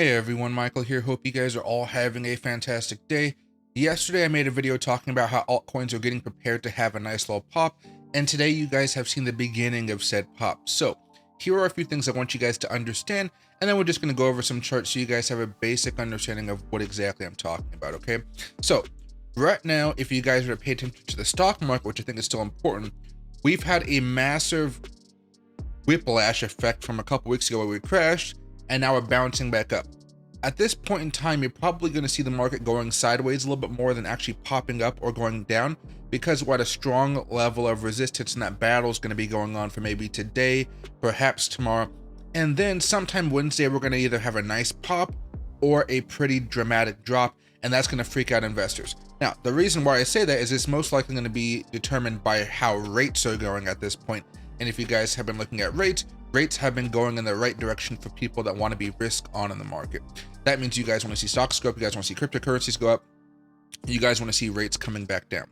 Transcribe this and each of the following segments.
Hey everyone, Michael here. Hope you guys are all having a fantastic day. Yesterday I made a video talking about how altcoins are getting prepared to have a nice little pop, and today you guys have seen the beginning of said pop. So here are a few things I want you guys to understand, and then we're just going to go over some charts so you guys have a basic understanding of what exactly I'm talking about, okay? So right now, if you guys are to pay attention to the stock market, which I think is still important, we've had a massive whiplash effect from a couple weeks ago where we crashed, and now we're bouncing back up. At this point in time, you're probably going to see the market going sideways a little bit more than actually popping up or going down, because we're at a strong level of resistance, and that battle is going to be going on for maybe today, perhaps tomorrow, and then sometime Wednesday we're going to either have a nice pop or a pretty dramatic drop, and that's going to freak out investors. Now, the reason why I say that is it's most likely going to be determined by how rates are going at this point. And if you guys have been looking at rates have been going in the right direction for people that want to be risk on in the market. That means you guys want to see stocks go up, you guys want to see cryptocurrencies go up, you guys want to see rates coming back down.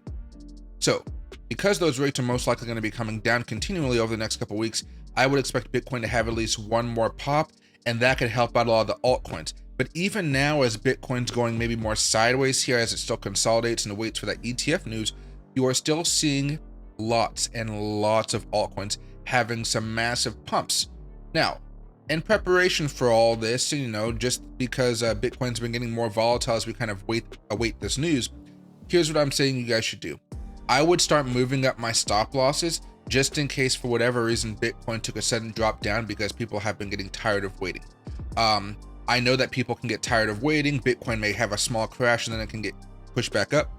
So because those rates are most likely going to be coming down continually over the next couple of weeks, I would expect Bitcoin to have at least one more pop, and that could help out a lot of the altcoins. But even now, as Bitcoin's going maybe more sideways here, as it still consolidates and waits for that ETF news, you are still seeing lots and lots of altcoins having some massive pumps. Now, in preparation for all this, just because Bitcoin's been getting more volatile as we kind of await this news, here's what I'm saying you guys should do. I would start moving up my stop losses just in case for whatever reason Bitcoin took a sudden drop down, because people have been getting tired of waiting. I know that people can get tired of waiting. Bitcoin may have a small crash and then it can get pushed back up.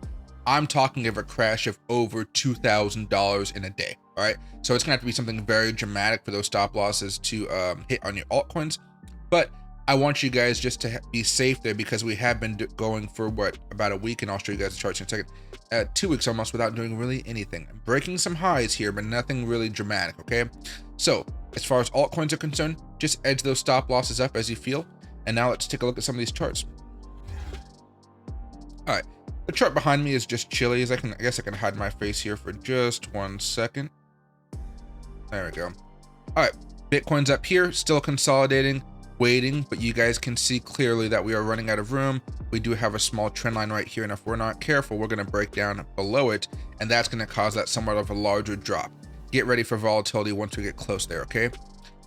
I'm talking of a crash of over $2,000 in a day. All right, so it's gonna have to be something very dramatic for those stop losses to hit on your altcoins. But I want you guys just to be safe there, because we have been going for about a week, and I'll show you guys the charts in a second. 2 weeks almost without doing really anything. I'm breaking some highs here, but nothing really dramatic. Okay, so as far as altcoins are concerned, just edge those stop losses up as you feel. And now let's take a look at some of these charts. All right, the chart behind me is just chilly. I guess I can hide my face here for just 1 second. There we go. All right, Bitcoin's up here, still consolidating, waiting, but you guys can see clearly that we are running out of room. We do have a small trend line right here, and if we're not careful, we're going to break down below it, and that's going to cause that somewhat of a larger drop. Get ready for volatility once we get close there, okay?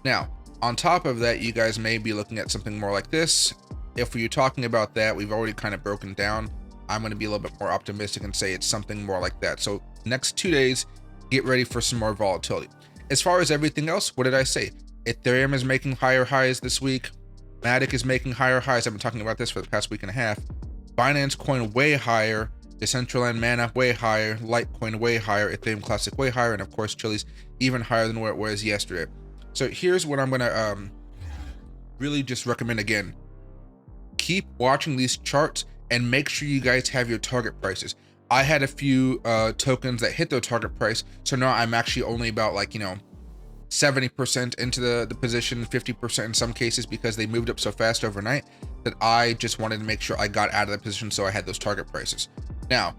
Now, on top of that, you guys may be looking at something more like this. If you're talking about that, we've already kind of broken down. I'm going to be a little bit more optimistic and say it's something more like that. So next 2 days, get ready for some more volatility. As far as everything else, what did I say? Ethereum is making higher highs this week. Matic is making higher highs. I've been talking about this for the past week and a half. Binance Coin way higher. Decentraland Mana way higher. Litecoin way higher. Ethereum Classic way higher. And of course, Chili's even higher than where it was yesterday. So here's what I'm going to really just recommend again. Keep watching these charts and make sure you guys have your target prices. I had a few tokens that hit their target price, so now I'm actually only about 70% into the position, 50% in some cases, because they moved up so fast overnight that I just wanted to make sure I got out of the position, so I had those target prices. Now,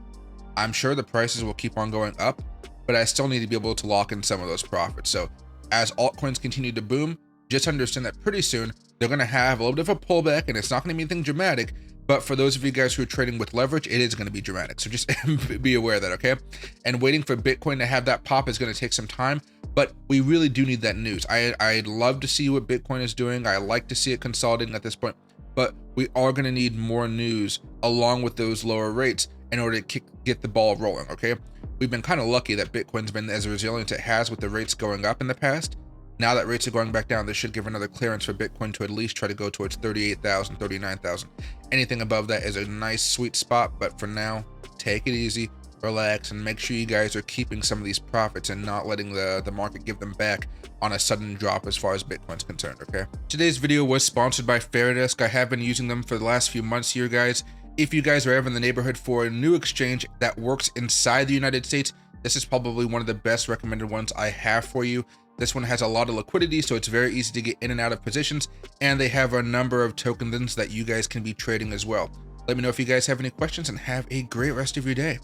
I'm sure the prices will keep on going up, but I still need to be able to lock in some of those profits. So as altcoins continue to boom, just understand that pretty soon they're going to have a little bit of a pullback, and it's not going to be anything dramatic. But for those of you guys who are trading with leverage, it is going to be dramatic. So just be aware of that, okay? And waiting for Bitcoin to have that pop is going to take some time, but we really do need that news. I'd love to see what Bitcoin is doing. I like to see it consolidating at this point, but we are going to need more news along with those lower rates in order to get the ball rolling, okay? We've been kind of lucky that Bitcoin's been as resilient as it has with the rates going up in the past. Now that rates are going back down, this should give another clearance for Bitcoin to at least try to go towards 38,000, 39,000. Anything above that is a nice sweet spot, but for now, take it easy, relax, and make sure you guys are keeping some of these profits and not letting the market give them back on a sudden drop as far as Bitcoin's concerned, okay? Today's video was sponsored by Fairdesk. I have been using them for the last few months here, guys. If you guys are ever in the neighborhood for a new exchange that works inside the United States, this is probably one of the best recommended ones I have for you. This one has a lot of liquidity, so it's very easy to get in and out of positions, and they have a number of tokens that you guys can be trading as well. Let me know if you guys have any questions, and have a great rest of your day.